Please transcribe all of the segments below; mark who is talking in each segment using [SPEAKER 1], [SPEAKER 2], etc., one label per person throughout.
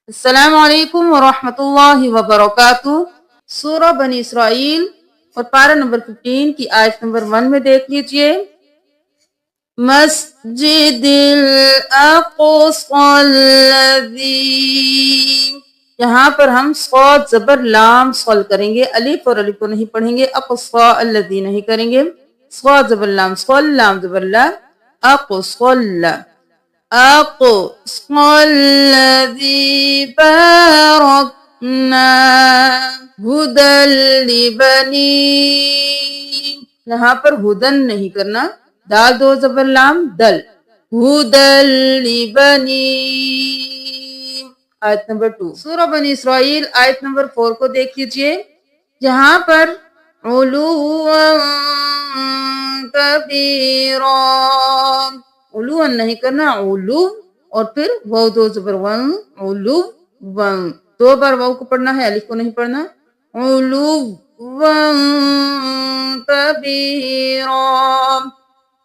[SPEAKER 1] السلام علیکم ورحمۃ اللہ وبرکاتہ۔ سورہ بنی اسرائیل اور پارہ نمبر 15 کی آیت نمبر 1 میں دیکھ لیجئے۔ مسجد الاقصی الذی، یہاں پر ہم صاد زبر لام صل کریں گے، الف اور الف کو نہیں پڑھیں گے، اقصی الذی نہیں کریں گے، صاد زبر لام صل، لام زبر لا، اقصی أقصى الذي باركنا هدى لبني، یہاں پر ہدن نہیں کرنا، دال دو زبر لام دل، هدى لبني۔ آیت نمبر 2 سورہ بنی اسرائیل آیت نمبر 4 کو دیکھ لیجئے۔ یہاں پر علوا کبیرا، علو نہیں کرنا، علو اور پھر واو دو زبر ون، علو ون، 2 بار واو کو پڑھنا ہے، الف کو نہیں پڑھنا، علو ون کبیرا۔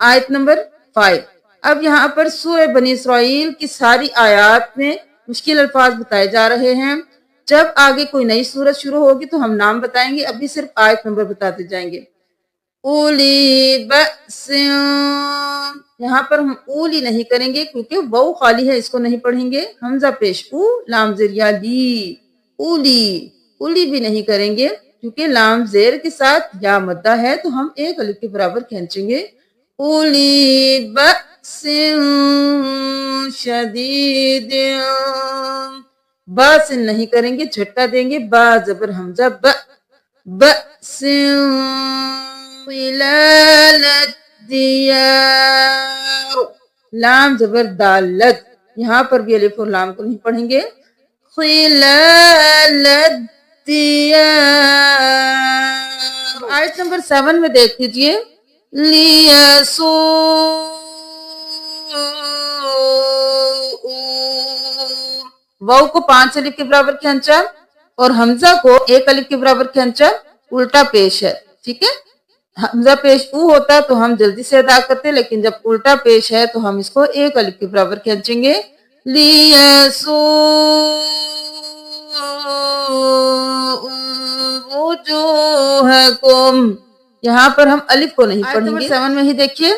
[SPEAKER 1] آیت نمبر 5۔ اب یہاں پر سورہ بنی اسرائیل کی ساری آیات میں مشکل الفاظ بتائے جا رہے ہیں۔ جب آگے کوئی نئی سورت شروع ہوگی تو ہم نام بتائیں گے، ابھی صرف آیت نمبر بتاتے جائیں گے۔ اولی بأس، یہاں پر ہم اولی نہیں کریں گے کیونکہ واو خالی ہے، اس کو نہیں پڑھیں گے، حمزہ پیش او، لام زیر یا لی، اولی، اولی بھی نہیں کریں گے کیونکہ لام زیر کے ساتھ یا مدہ ہے تو ہم ایک الف کے برابر کھینچیں گے۔ اولی بأس شدید، با سے نہیں کریں گے، جھٹکا دیں گے، با زبر حمزہ ب، بأس خلال الدیار، لام زبر دالت، یہاں پر بھی الف اور لام کو نہیں پڑھیں گے، خلال الدیار۔ آیت نمبر 7 میں دیکھ لیجئے، لیسو، واو کو 5 الف کے برابر کھینچا اور حمزہ کو 1 الف کے برابر کھینچا، الٹا پیش ہے، ٹھیک ہے۔ حمزہ پیش او ہوتا تو ہم جلدی سے ادا کرتے، لیکن جب الٹا پیش ہے تو ہم اس کو 1 الف کے برابر کھینچیں گے، لیسو وجوہکم، یہاں پر ہم الف کو نہیں پڑھیں گے۔ آیت نمبر 7 میں ہی دیکھیے،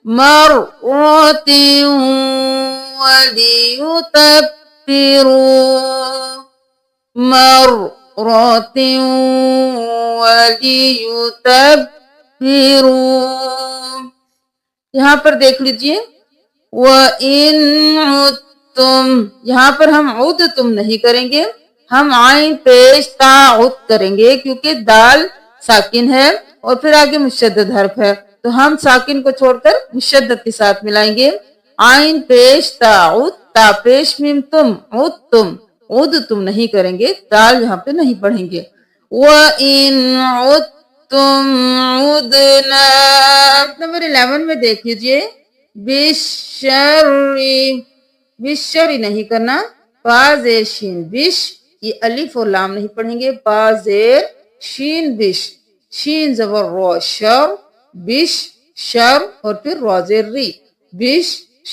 [SPEAKER 1] مرۃ ولیتبروا، مرۃ ولیتبروا، یہاں پر دیکھ لیجئے، وَإِنْ عُدْتُمْ، یہاں پر ہم عُدْتُم نہیں کریں گے، ہم عین پیش تا عد کریں گے کیونکہ دال ساکن ہے اور پھر آگے مشدد حرف ہے تو ہم ساکن کو چھوڑ کر مشدد کے ساتھ ملائیں گے، عین پیش تا عد، تا پیش میم تم، عدتم، عدتم نہیں کریں گے، دال یہاں پہ نہیں پڑھیں گے۔ وَإِنْ عُدْتُمْ عُدْنَا، آیت نمبر 11 میں دیکھ لیجئے، بِالشَّرِّ، بِالشَّرِّ نہیں کرنا، با زیر شین بش، یہ الف اور لام نہیں پڑھیں گے، با زیر شین بش، شین زبر رو شر، بش شر اور پھر رو زیر ری، بش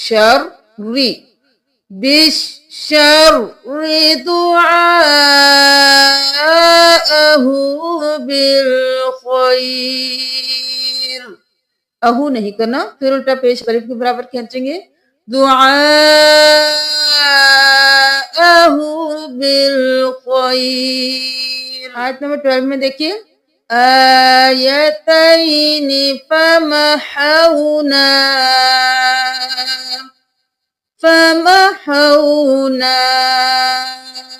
[SPEAKER 1] شر ری، بش شر دعاءہ بالخیر، اہو نہیں کرنا، پھر الٹا پیش الف کے برابر کھینچیں گے، دعاءہ بالخیر۔ آیت نمبر 12 میں دیکھیے، آیتین فمحونا، فمحونا،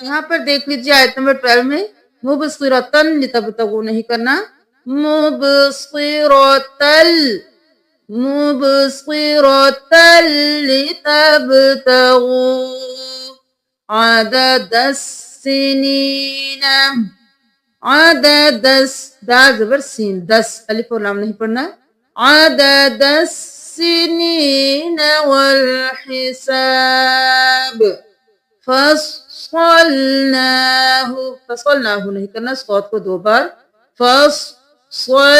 [SPEAKER 1] یہاں پر دیکھ لیجیے آیت نمبر 12 میں، مبصرتن لتبتغوا نہیں کرنا، مبصرتل، مبصرتل لتبتغوا عدد السنین، عدد دا زبر سین 10، الف اور لام نہیں پڑھنا، عدد السنین والحساب، فصلناہ، فصلناہ نہیں کرنا، صوت کو 2 بار، فصلناہ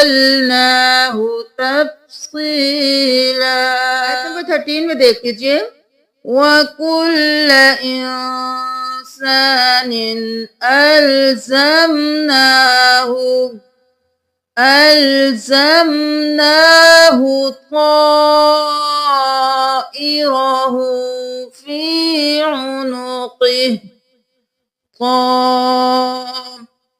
[SPEAKER 1] تفصیلا۔ آیت نمبر 13 میں دیکھ لیجئے، وَكُلَّ إِنسَانٍ إنسان ألزمناه طائره في عنقه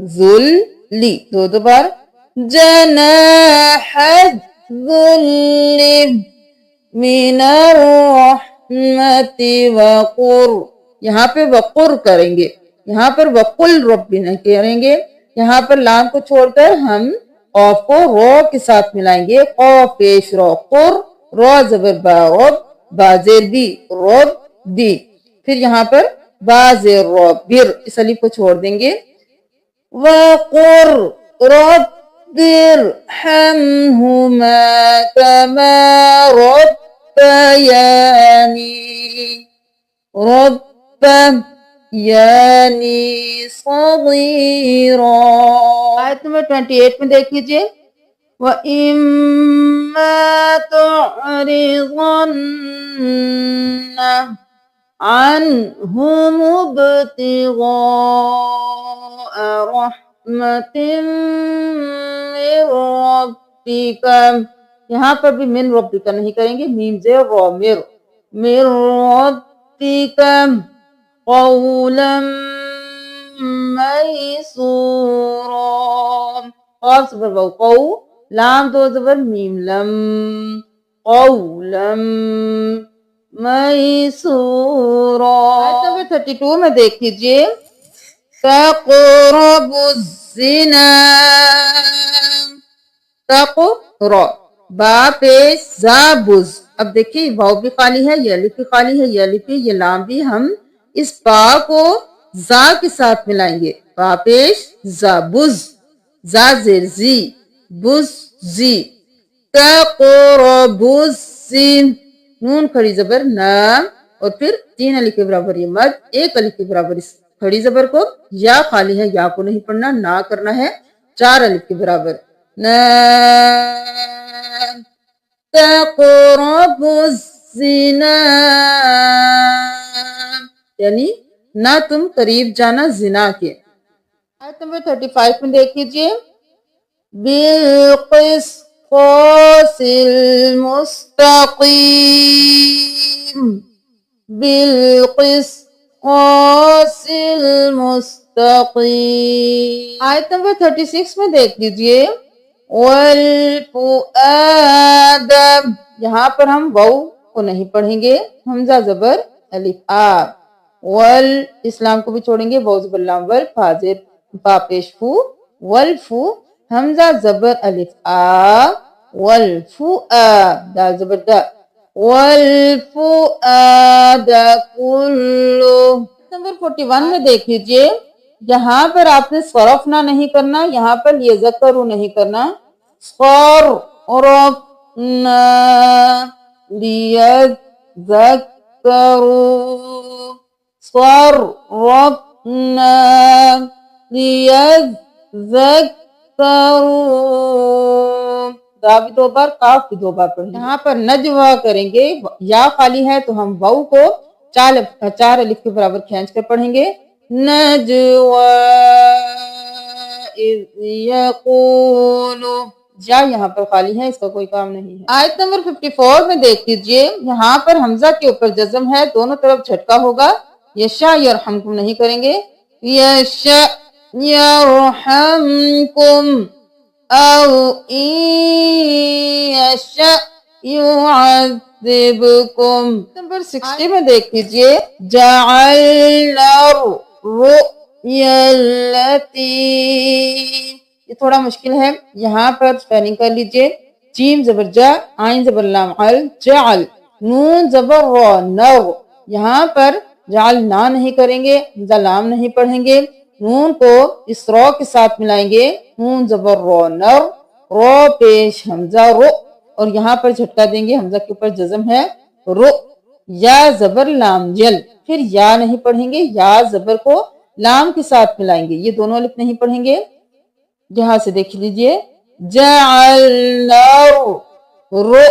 [SPEAKER 1] ذلی، دو بار، جناح الذل من الرحمت وقر، یہاں پہ وقر کریں گے، یہاں پر وقل رب نہیں کریں گے، یہاں پر لام کو چھوڑ کر ہم قاف کو رو کے ساتھ ملائیں گے، قاف پیش رو، قر، رو زبر با، رب، با زیر بی، رب بی، پھر یہاں پر با زیر رو، بر، اس الف کو چھوڑ دیں گے، وقر رب ارحمهما كما ربياني صغيرا۔ آیت نمبر 28 میں دیکھ لیجئے، وَإِمَّا تُعْرِضَنَّ عَنْهُمُ ابْتِغَاءَ رَحْمَةٍ مِّن رَّبِّكَ، یہاں پر بھی من ربک نہیں کریں گے، میم زیر رو، من ربک قولا میسورا، قاف زبر واو، قو، لام دو زبر میم، لم، قولا میسورا۔ آیت نمبر 32 میں دیکھ لیجئے، تقربوا الزنا، تقرب، با پیش زا بز، اب دیکھیں واو بھی خالی ہے، یہ الف بھی خالی ہے، یہ الف بھی، یہ لام بھی، ہم اس با کو زا کے ساتھ ملائیں گے، با پیش زا، بز، زا زیر زی، بز زی، تقربوا الزنا، نون کھڑی زبر نا، اور پھر 3 الف کے برابر یہ مد، 1 الف کے برابر اس کھڑی زبر کو، یا خالی ہے، یا کو نہیں پڑھنا، نا کرنا ہے 4 الف کے برابر، نا تقربوا الزنا، یعنی نہ تم قریب جانا زنا کے۔ آیت نمبر 35 میں دیکھ لیجئے، بالقسطاس المستقیم، بالقسطاس المستقیم۔ آیت نمبر 36 میں دیکھ لیجئے، والفؤاد، یہاں پر ہم واو کو نہیں پڑھیں گے، حمزہ زبر الف آ، وال، اسلام کو بھی چھوڑیں گے، واو زبر لام ول، فا زیر فا پیش فو، والفو، حمزہ زبر الف آ، والفؤا، دال زبر دا، والفؤاد کلو۔ نمبر 41 میں دیکھ لیجئے، یہاں پر آپ نے صرفنا نہیں کرنا، یہاں پر یذکرو نہیں کرنا، صرفنا لیذکروا، صرفنا لیذکروا، دا بھی 2 بار، کاف بھی 2 بار پڑھیں گے، یہاں پر نجوا کریں گے، یا خالی ہے تو ہم واو کو 4 الف کے برابر کھینچ کر پڑھیں گے، نجوا اذ یقولو، یا یہاں پر خالی ہے، اس کا کوئی کام نہیں ہے۔ آیت نمبر 54 میں دیکھ لیجئے، یہاں پر حمزہ کے اوپر جزم ہے، دونوں طرف جھٹکا ہوگا، یشا یرحمکم نہیں کریں گے، یشا یرحمکم او یشا یعذبکم۔ نمبر 60 میں دیکھ لیجئے، جعلنا الرؤیا التي، یہ تھوڑا مشکل ہے، یہاں پر سپیلنگ کر لیجئے، جیم زبر جا، عین زبر لام عل، جعل، نون زبر رو، نو، یہاں پر جعلنا نہیں کریں گے، حمزہ لام نہیں پڑھیں گے، نون کو اس رو کے ساتھ ملائیں گے، نون زبر رو، نو، رو پیش حمزہ رو، اور یہاں پر جھٹکا دیں گے، حمزہ کے اوپر جزم ہے، رو، یا زبر لام یل، پھر یا نہیں پڑھیں گے، یا زبر کو لام کے ساتھ ملائیں گے، یہ دونوں الف نہیں پڑھیں گے، یہاں سے دیکھ لیجئے، جعلنا رو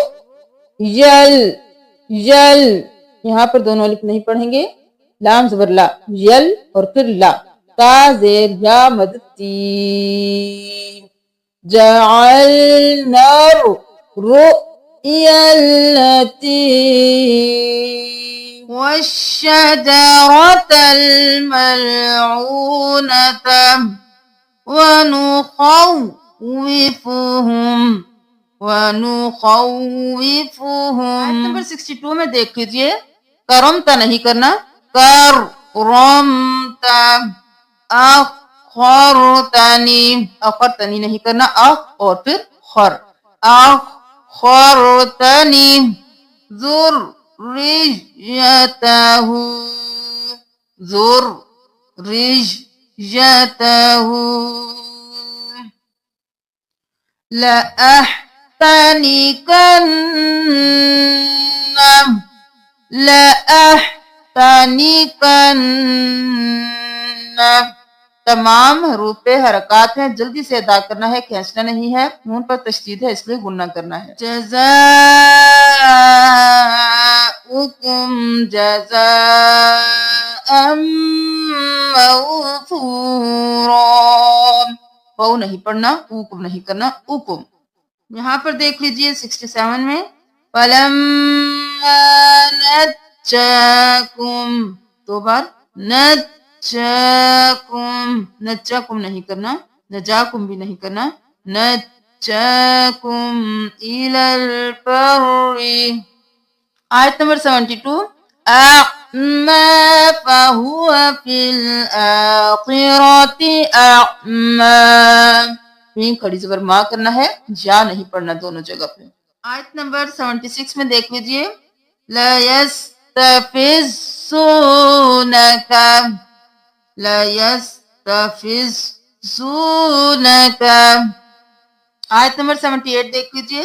[SPEAKER 1] یل، یل، یہاں پر دونوں الف نہیں پڑھیں گے، لام زبر لا، یل، اور پھر لا، تا زیر یا مد تی، جعلنا الرؤیا التي والشجرة الملعونة ونخوفهم ونخوفهم. نمبر 62 میں دیکھ لیجئے، کرمتا نہیں کرنا، کرمتا. اخرتنی، اخرتنی نہیں کرنا، اخ اور پھر خر، اخرتنی. ذریته، ذریته. لأحتنكن، لأحتنكن. تمام حروف پہ حرکات ہیں، جلدی سے ادا کرنا ہے، کھینچنا نہیں ہے. نون پر تشدید ہے اس لیے گننا کرنا ہے. جزاؤکم جزاء موفورا. وہ نہیں پڑھنا، اوکم نہیں کرنا، اوکم. یہاں پر دیکھ لیجئے 67 میں، فَلَمَّا نَجَّاكُمْ، دو بار، نَجَّاكُمْ، نَجَّاكُمْ نہیں کرنا، نَجَّاكُمْ بھی نہیں کرنا، نَجَّاكُمْ إِلَى الْبَرِّ. آیت نمبر 72، أَعْمَى فَهُوَ فِي الْآخِرَةِ أَعْمَى. میم کھڑی زبر ما کرنا ہے، جا نہیں پڑھنا دونوں جگہ پہ. آیت نمبر 76 میں دیکھ لیجئے، لَيَسْتَفِزُّونَكَ، لَيَسْتَفِزُّونَكَ. آیت نمبر 78 دیکھ لیجئے،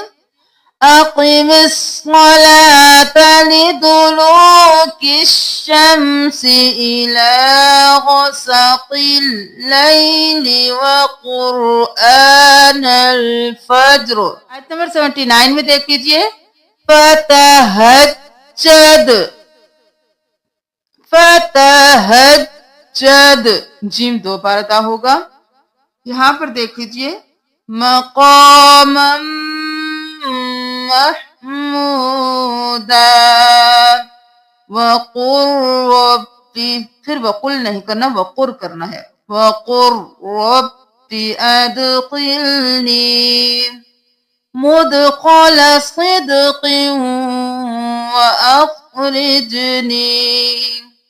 [SPEAKER 1] أقم الصلاة لدلوك الشمس إلى غسق الليل وقرآن الفجر. آیت نمبر 79 میں دیکھ لیجئے، فتہجد، فتہجد. جیم دو بار ادا ہوگا. یہاں پر دیکھ لیجئے، مقاما محمودا وقر ربی. پھر وقل نہیں کرنا، وقر کرنا ہے، وقر ربی ادخلنی مدخل صدق واخرجنی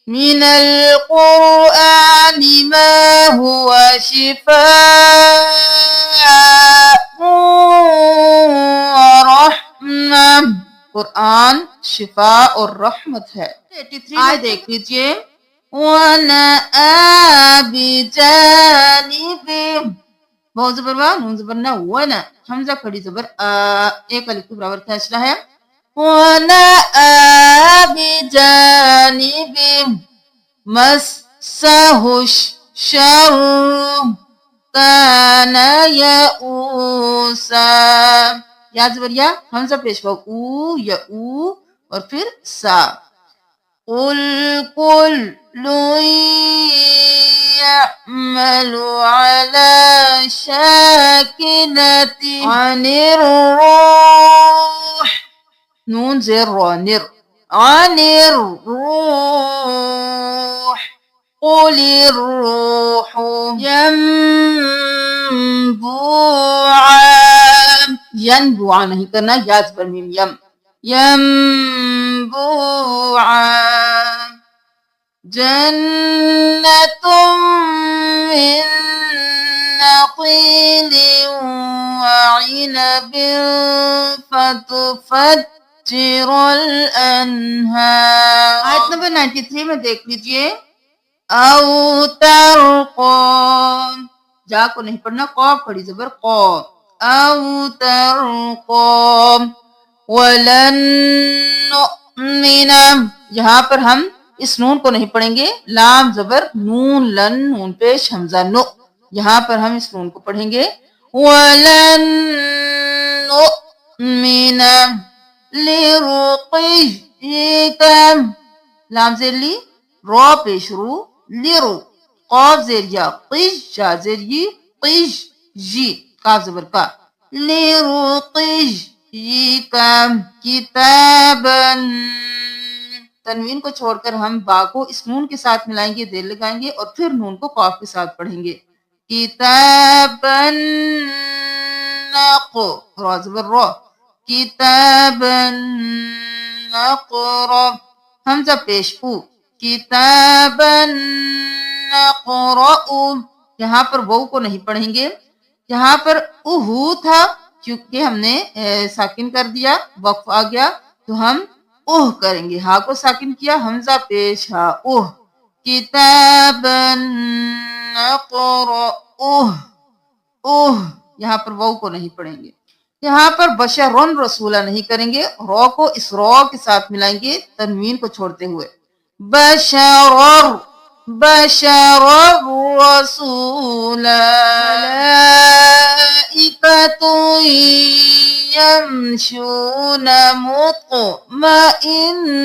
[SPEAKER 1] من القرآن ما هو شفاء ورحمة. قرآن شفا اور رحمت ہے. 83 میں دیکھ لیجئے، وَنَآ بِجَانِبِ، بہت زبر وا، نون زبر نہ، وَنَا، حمزہ کھڑی زبر آ، ایک الف کے برابر کھینچنا ہے. وَنَآ بِجَانِبِ مَسَّهُ الشَّرُّ كَانَ يَئُوسًا. یا زبر یا، حمزہ پیش ہوا، او یا او اور پھر سا. قُلْ كُلٌّ يَعْمَلُ عَلَى شَاكِلَتِهِ عَنِ الرُّوحِ، نون زیر رو، نر، عَنِ الرُّوحِ. قُلِ الرُّوحُ يَنبُوعًا، ینبوعا نہیں کرنا، یا زبر میم یم، ينبوعا. جنة من نخيل وعنب فتفجر الأنهار. آیت نمبر 93 میں دیکھ لیجئے، او ترقون، جا کو نہیں پڑھنا، قاف کھڑی زبر قو، او ترقون. ولن نؤمن، یہاں پر ہم اس نون کو نہیں پڑھیں گے، لام زبر نون، لن، نون پیش حمزہ نو. یہاں پر ہم اس نون کو پڑھیں گے، ولن نؤمن لرقيك، لام زیر لی، رو پیش رو، لیرو، قاف زیر یا، قیش، شا زیر یی، قیش، جی، کاف زبر کا، لرقيك کتابا. تنوین کو چھوڑ کر ہم با کو اس نون کے ساتھ ملائیں گے، دیر لگائیں گے اور پھر نون کو قاف کے ساتھ پڑھیں گے. کتابا را زبر را کتابا نقرأ حمزہ پیش او کتابا نقرأ یہاں پر وہ کو نہیں پڑھیں گے. یہاں پر اوہو تھا کیونکہ ہم نے ساکن کر دیا وقف آ گیا تو ہم اوہ کریں گے. ہا کو ساکن کیا حمزہ پیش ہا اوہ کتابا نقرأ اوہ یہاں پر وہ کو نہیں پڑھیں گے. یہاں پر بشرن رسولہ نہیں کریں گے. رو کو اس رو کے ساتھ ملائیں گے تنوین کو چھوڑتے ہوئے. بشر رسولا ملائکۃ یمشون مطمئنین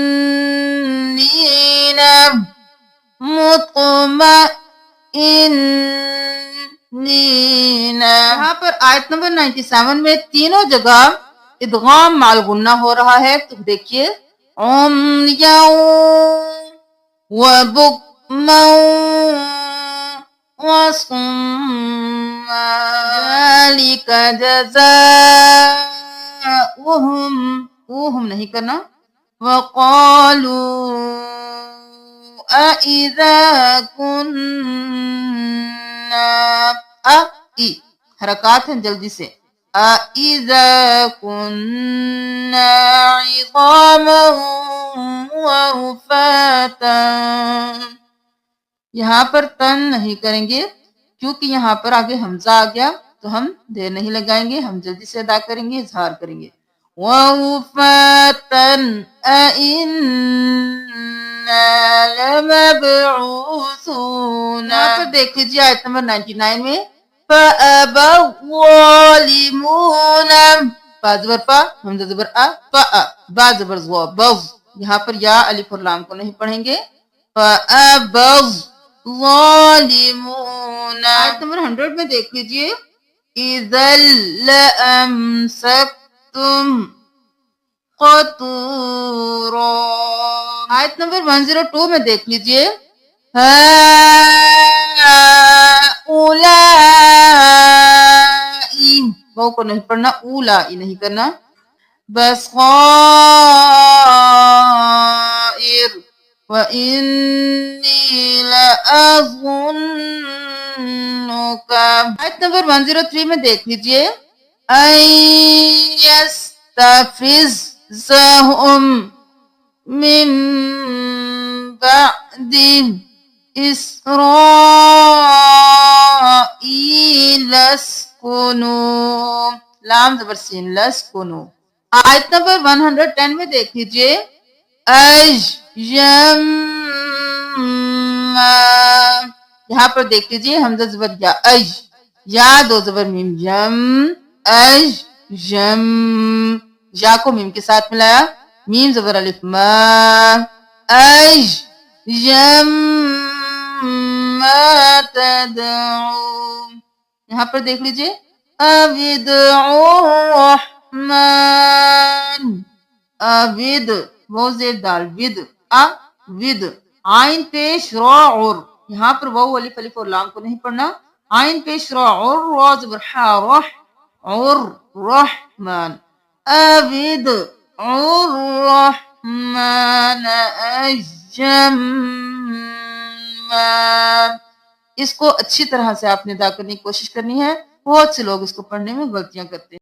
[SPEAKER 1] یہاں پر آیت نمبر 97 میں تینوں جگہ ادغام مال غنہ ہو رہا ہے. تو دیکھیے عمیا وبکما وصما ذلک جزاؤہم اوہم نہیں کرنا. وقالوا اذا كنا حرکات ہیں جلدی سے. اذا كنا عظاما ورفاتا یہاں پر تن نہیں کریں گے کیونکہ یہاں پر آگے حمزہ آ گیا تو ہم دیر نہیں لگائیں گے. ہم جلدی سے ادا کریں گے اظہار کریں گے. وَرُفَاتًا أَإِنَّا لَمَبْعُوثُونَ یہاں پر دیکھ لیجیے آیت نمبر 99 میں فَأَبَى الظَّالِمُونَ با زبر پا حمزہ زبر با زبر زوا بغ یہاں پر یا الف اور لام کو نہیں پڑھیں گے. فَأَبَى الظَّالِمُونَ آیت نمبر 100 میں دیکھ لیجیے اِذًا لَأَمْسَكْتُمْ قَطُورًا آیت نمبر 102 میں دیکھ لیجیے ہَؤُلَاءِ وہ کو نہیں پڑھنا اولائی نہیں کرنا. بَصَائِرَ وَإِنِّي لَأَظُنُّكَ آیت نمبر 103 میں دیکھ لیجیے أَن يَسْتَفِزَّهُمْ مِن بَعْدِ إِسْرَائِيلَ اسْكُنُوا لام زبر سین لَاسْكُنُوا آیت نمبر 110 میں دیکھ لیجیے اجما یہاں پر دیکھ لیجیے حمزہ زبر یا اج یا دو زبر میم یم اج یم یا کو میم کے ساتھ ملایا میم زبر الف ما اج یم ما تدعو یہاں پر دیکھ لیجیے ابدعو الرحمن ابد وہ زیر دال ود ود آئین پیش را اور یہاں پر وہ الف الف اور لام کو نہیں پڑھنا. آئین پیش را اور را زبر حا رح اور رحمان ابد الرحمن اجما اس کو اچھی طرح سے آپ نے ادا کرنے کی کوشش کرنی ہے. بہت سے لوگ اس کو پڑھنے میں غلطیاں کرتے ہیں.